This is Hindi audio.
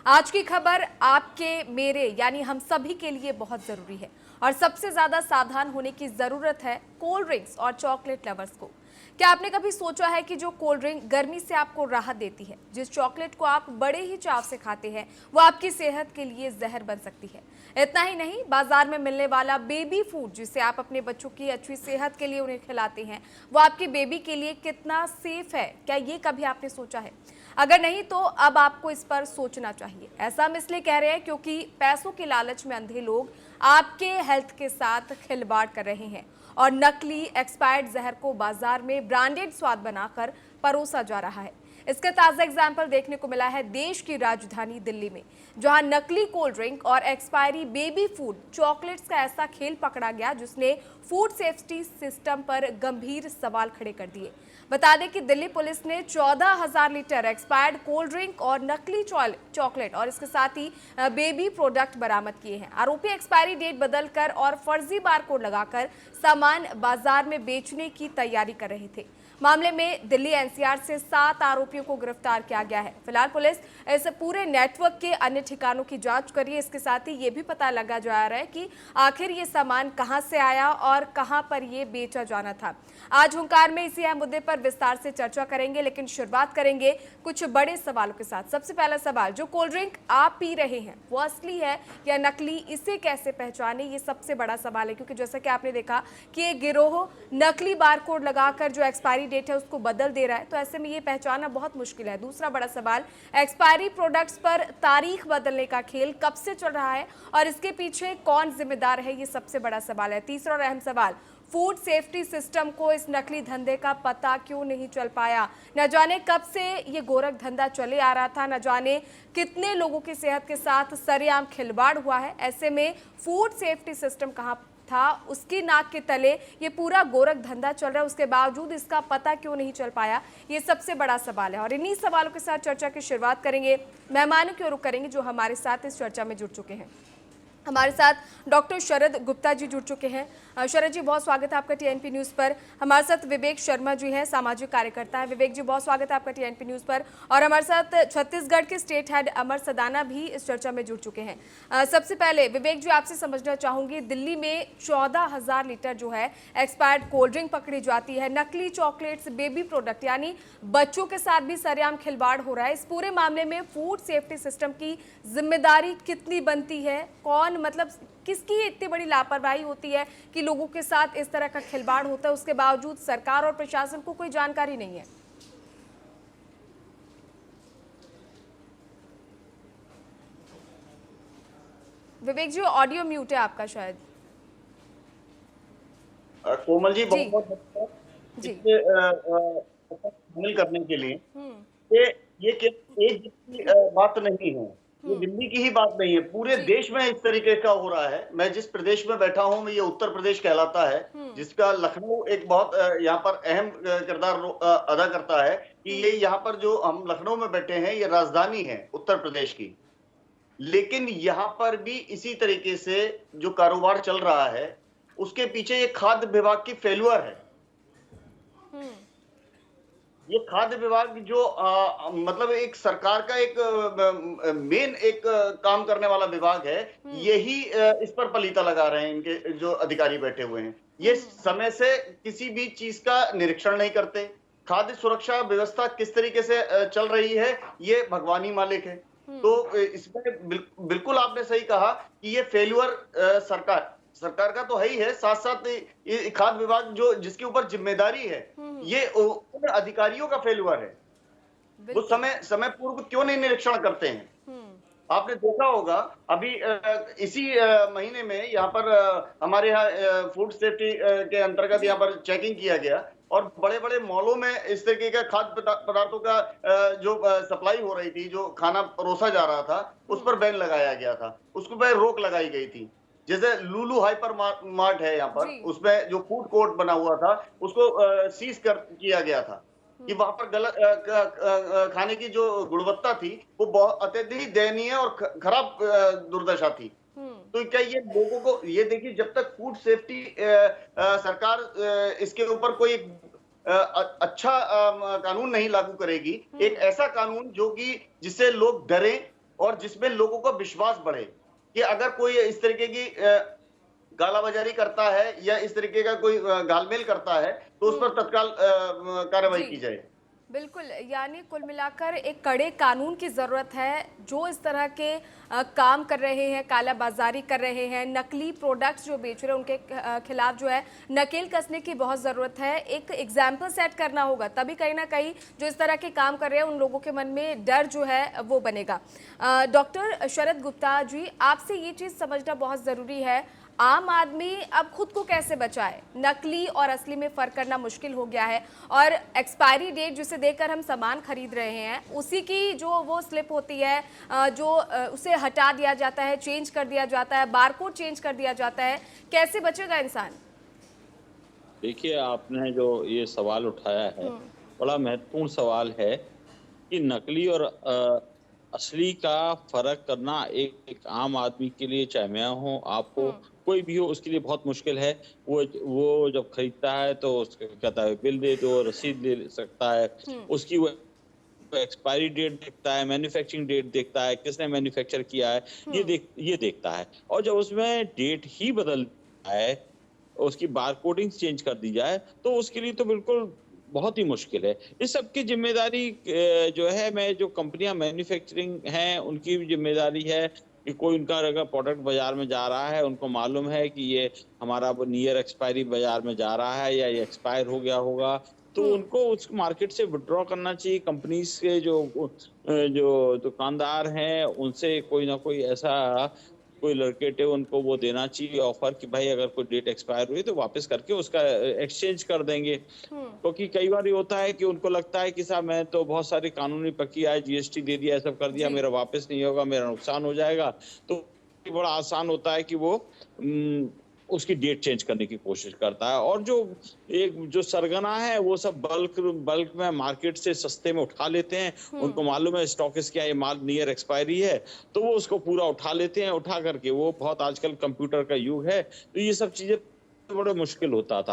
आज की खबर आपके मेरे यानी हम सभी के लिए बहुत जरूरी है और सबसे ज्यादा सावधान होने की जरूरत है कोल्ड ड्रिंक्स और चॉकलेट लवर्स को। क्या आपने कभी सोचा है कि जो कोल्ड ड्रिंक गर्मी से आपको राहत देती है, जिस चॉकलेट को आप बड़े ही चाव से खाते हैं, वो आपकी सेहत के लिए जहर बन सकती है। इतना ही नहीं, बाजार में मिलने वाला बेबी फूड जिसे आप अपने बच्चों की अच्छी सेहत के लिए उन्हें खिलाते हैं, वो आपके बेबी के लिए कितना सेफ है, क्या ये कभी आपने सोचा है? अगर नहीं तो अब आपको इस पर सोचना चाहिए। ऐसा हम इसलिए कह रहे हैं क्योंकि पैसों के लालच में अंधे लोग आपके हेल्थ के साथ खिलवाड़ कर रहे हैं और नकली एक्सपायर्ड जहर को बाजार में ब्रांडेड स्वाद बनाकर परोसा जा रहा है। इसका ताज़ा एग्जाम्पल देखने को मिला है देश की राजधानी दिल्ली में, जहां नकली कोल्ड ड्रिंक और एक्सपायरी बेबी फूड चॉकलेट्स का ऐसा खेल पकड़ा गया जिसने फूड सेफ्टी सिस्टम पर गंभीर सवाल खड़े कर दिए। बता दें कि दिल्ली पुलिस ने 14,000 लीटर एक्सपायर्ड कोल्ड ड्रिंक और नकली चॉकलेट और इसके साथ ही बेबी प्रोडक्ट बरामद किए हैं। आरोपी एक्सपायरी डेट बदलकर और फर्जी बारकोड लगाकर सामान बाजार में बेचने की तैयारी कर रहे थे। मामले में दिल्ली एनसीआर से 7 आरोपियों को गिरफ्तार किया गया है। फिलहाल पुलिस इस पूरे नेटवर्क के अन्य ठिकानों की जांच कर रही है। इसके साथ ही ये भी पता लगा जा रहा है कि आखिर ये सामान कहां से आया और कहां पर ये बेचा जाना था। आज हुंकार में इसी अहम मुद्दे पर विस्तार से चर्चा करेंगे, लेकिन शुरुआत करेंगे कुछ बड़े सवालों के साथ। सबसे पहला सवाल, जो कोल्ड ड्रिंक आप पी रहे हैं वो असली है या नकली, इसे कैसे पहचाने, ये सबसे बड़ा सवाल है। क्योंकि जैसा कि आपने देखा कि ये गिरोह नकली बारकोड लगाकर जो एक्सपायरी डेट है उसको बदल दे रहा है, तो ऐसे में ये पहचानना बहुत मुश्किल है। दूसरा बड़ा सवाल, एक्सपायरी प्रोडक्ट्स पर तारीख बदलने का खेल कब से चल रहा है और इसके पीछे कौन जिम्मेदार है, ये सबसे बड़ा सवाल है। तीसरा और अहम सवाल, फूड सेफ्टी सिस्टम को इस नकली धंधे का पता क्यों नहीं चल पाया। न जाने कब से ये गोरख धंधा चले आ रहा था, न जाने कितने लोगों की सेहत के साथ सरेआम खिलवाड़ हुआ है। ऐसे में फूड सेफ्टी सिस्टम कहां था, उसकी नाक के तले ये पूरा गोरख धंधा चल रहा है, उसके बावजूद इसका पता क्यों नहीं चल पाया, ये सबसे बड़ा सवाल है। और इन्हीं सवालों के साथ चर्चा की शुरुआत करेंगे, मेहमानों की ओर रुख करेंगे जो हमारे साथ इस चर्चा में जुड़ चुके हैं। हमारे साथ डॉक्टर शरद गुप्ता जी जुड़ चुके हैं। शरद जी, बहुत स्वागत है आपका टीएनपी न्यूज़ पर। हमारे साथ विवेक शर्मा जी हैं, सामाजिक कार्यकर्ता है। विवेक जी, बहुत स्वागत है आपका टीएनपी न्यूज़ पर। और हमारे साथ छत्तीसगढ़ के स्टेट हेड अमर सदाना भी इस चर्चा में जुड़ चुके हैं। सबसे पहले विवेक जी, आपसे समझना चाहूंगी, दिल्ली में 14,000 लीटर जो है एक्सपायर्ड कोल्ड ड्रिंक पकड़ी जाती है, नकली चॉकलेट्स, बेबी प्रोडक्ट यानी बच्चों के साथ भी सरेआम खिलवाड़ हो रहा है। इस पूरे मामले में फूड सेफ्टी सिस्टम की जिम्मेदारी कितनी बनती है? कौन, मतलब किसकी इतनी बड़ी लापरवाही होती है कि लोगों के साथ इस तरह का खिलवाड़ होता है, उसके बावजूद सरकार और प्रशासन को कोई जानकारी नहीं है? विवेक जी, ऑडियो म्यूट है आपका शायद। कोमल जी, जी बहुत बहुत जी। शामिल करने के लिए। ये ये केवल एक की बात नहीं है, ये दिल्ली की ही बात नहीं है, पूरे जी देश में इस तरीके का हो रहा है। मैं जिस प्रदेश में बैठा हूँ, मैं ये उत्तर प्रदेश कहलाता है, जिसका लखनऊ एक बहुत यहाँ पर अहम किरदार अदा करता है कि ये यहाँ पर जो हम लखनऊ में बैठे हैं, ये राजधानी है उत्तर प्रदेश की। लेकिन यहाँ पर भी इसी तरीके से जो कारोबार चल रहा है, उसके पीछे ये खाद्य विभाग की फेल्यूर है। ये खाद्य विभाग जो मतलब एक सरकार का एक मेन एक काम करने वाला विभाग है, यही इस पर पलीता लगा रहे हैं इनके जो अधिकारी बैठे हुए हैं। ये समय से किसी भी चीज का निरीक्षण नहीं करते। खाद्य सुरक्षा व्यवस्था किस तरीके से चल रही है, ये भगवान ही मालिक है। तो इसमें बिल्कुल आपने सही कहा कि ये फेल्यूर सरकार का तो है ही है, साथ साथ ये खाद्य विभाग जो जिसके ऊपर जिम्मेदारी है, ये उन अधिकारियों का फेल्यूर है। वो समय पूर्व क्यों नहीं निरीक्षण करते हैं? आपने देखा होगा अभी इसी महीने में यहाँ पर हमारे यहाँ फूड सेफ्टी के अंतर्गत यहाँ पर चेकिंग किया गया और बड़े बड़े मॉलों में इस तरीके का खाद्य पदार्थों का जो सप्लाई हो रही थी, जो खाना परोसा जा रहा था, उस पर बैन लगाया गया था, उसको पर रोक लगाई गई थी। जैसे लुलु हाइपर मार्ट है यहाँ पर, उसमें जो फूड कोर्ट बना हुआ था उसको सीज किया गया था कि वहां पर गलत खाने की जो गुणवत्ता थी वो बहुत अत्यधिक दयनीय और खराब दुर्दशा थी। तो क्या ये लोगों को, ये देखिए, जब तक फूड सेफ्टी सरकार इसके ऊपर कोई अच्छा कानून नहीं लागू करेगी, एक ऐसा कानून जो कि जिससे लोग डरें और जिसमें लोगों का विश्वास बढ़े कि अगर कोई इस तरीके की कालाबाजारी करता है या इस तरीके का कोई घालमेल करता है, तो उस पर तत्काल कार्रवाई जी की जाए। बिल्कुल, यानी कुल मिलाकर एक कड़े कानून की ज़रूरत है, जो इस तरह के काम कर रहे हैं, कालाबाज़ारी कर रहे हैं, नकली प्रोडक्ट्स जो बेच रहे हैं, उनके खिलाफ जो है नकेल कसने की बहुत ज़रूरत है। एक एग्जाम्पल सेट करना होगा, तभी कहीं न कहीं जो इस तरह के काम कर रहे हैं, उन लोगों के मन में डर जो है वो बनेगा। डॉक्टर शरद गुप्ता जी, आपसे ये चीज़ समझना बहुत ज़रूरी है, आम आदमी अब खुद को कैसे बचाए? नकली और असली में फ़र्क करना मुश्किल हो गया है और एक्सपायरी डेट जिसे देखकर हम सामान खरीद रहे हैं, उसी की जो वो स्लिप होती है, उसे हटा दिया जाता है, चेंज कर दिया जाता है, बारकोड चेंज कर दिया जाता है। कैसे बचेगा इंसान? देखिए, आपने जो ये सवाल उठाया है, हुँ, बड़ा महत्वपूर्ण सवाल है कि नकली और असली का फ़र्क करना एक आम आदमी के लिए, चाहे मैं हूँ, आप हो, हुँ, कोई भी हो, उसके लिए बहुत मुश्किल है। वो जब खरीदता है तो उसको कहता है बिल दे दो, रसीद ले सकता है। हुँ, उसकी वो एक्सपायरी डेट देखता है, मैन्युफैक्चरिंग डेट देखता है, किसने मैन्युफैक्चर किया है, हुँ, ये देखता है। और जब उसमें डेट ही बदल है, उसकी बारकोडिंग चेंज कर दी जाए, तो उसके लिए तो बिल्कुल बहुत ही मुश्किल है। इस सब की ज़िम्मेदारी जो है, मैं जो कंपनियाँ मैन्युफैक्चरिंग हैं, उनकी भी ज़िम्मेदारी है कि कोई उनका अगर प्रोडक्ट बाज़ार में जा रहा है, उनको मालूम है कि ये हमारा अब नियर एक्सपायरी बाज़ार में जा रहा है या ये एक्सपायर हो गया होगा, तो हुँ, उनको उस मार्केट से विथड्रॉ करना चाहिए। कंपनीज़ के जो दुकानदार हैं, उनसे कोई ना कोई ऐसा कोई लड़के-टे उनको वो देना चाहिए ऑफ़र कि भाई अगर कोई डेट एक्सपायर हुई तो वापस करके उसका एक्सचेंज कर देंगे। हुँ, क्योंकि कई बार ये होता है कि उनको लगता है कि साहब मैं तो बहुत सारी कानूनी प्रक्रिया है, जीएसटी दे दिया, ये सब कर दिया, जी। मेरा वापस नहीं होगा, मेरा नुकसान हो जाएगा। तो ये बड़ा आसान होता है कि वो उम, उसकी डेट चेंज करने की कोशिश करता है। और जो सरगना है वो सब बल्क बल्क में मार्केट से सस्ते में उठा लेते हैं। हुँ, उनको मालूम है स्टॉकिस्ट क्या ये माल नियर एक्सपायरी है, तो वो उसको पूरा उठा लेते हैं। उठा करके वो बहुत आजकल कंप्यूटर का युग है, तो ये सब चीज़ें बड़ा मुश्किल होता था।